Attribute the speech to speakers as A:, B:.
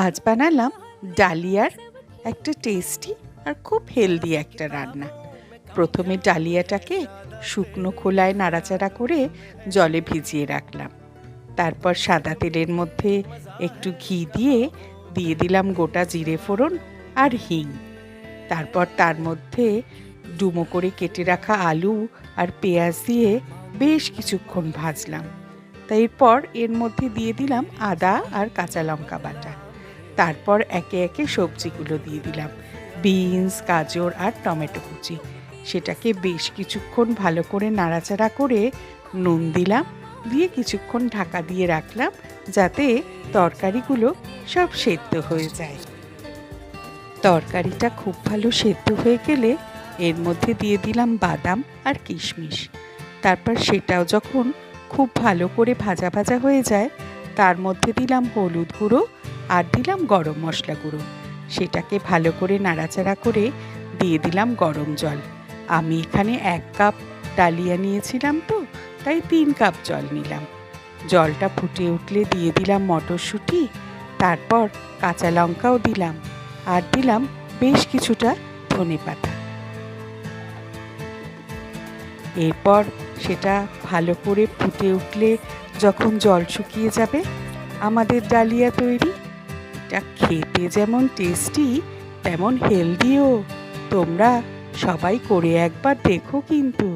A: আজ বানালাম ডালিয়ার একটা টেস্টি আর খুব হেলদি একটা রান্না। প্রথমে ডালিয়াটাকে শুকনো খোলায় নাড়াচাড়া করে জলে ভিজিয়ে রাখলাম। তারপর সাদা তেলের মধ্যে একটু ঘি দিয়ে দিয়ে দিলাম গোটা জিরে ফোড়ন আর হিং। তারপর তার মধ্যে ডুমো করে কেটে রাখা আলু আর পেঁয়াজ দিয়ে বেশ কিছুক্ষণ ভাজলাম। এরপর এর মধ্যে দিয়ে দিলাম আদা আর কাঁচা লঙ্কা বাটা। তারপর একে একে সবজিগুলো দিয়ে দিলাম, বিনস, গাজর আর টমেটো কুচি। সেটাকে বেশ কিছুক্ষণ ভালো করে নাড়াচাড়া করে নুন দিলাম, দিয়ে কিছুক্ষণ ঢাকা দিয়ে রাখলাম যাতে তরকারিগুলো সব সেদ্ধ হয়ে যায়। তরকারিটা খুব ভালো সেদ্ধ হয়ে গেলে এর মধ্যে দিয়ে দিলাম বাদাম আর কিশমিশ। তারপর সেটাও যখন খুব ভালো করে ভাজা ভাজা হয়ে যায় তার মধ্যে দিলাম হলুদ গুঁড়ো আর দিলাম গরম মশলা গুঁড়ো। সেটাকে ভালো করে নাড়াচাড়া করে দিয়ে দিলাম গরম জল। আমি এখানে 1 কাপ ডালিয়া নিয়েছিলাম, তো তাই 3 কাপ জল নিলাম। জলটা ফুটে উঠলে দিয়ে দিলাম মটরশুঁটি, তারপর কাঁচা লঙ্কাও দিলাম আর দিলাম বেশ কিছুটা ধনেপাতা। এরপর সেটা ভালো করে ফুটে উঠলে যখন জল শুকিয়ে যাবে আমাদের ডালিয়া তৈরি। এটা খেতে যেমন টেস্টি তেমন হেলদিও। তোমরা সবাই করে একবার দেখো কিন্তু।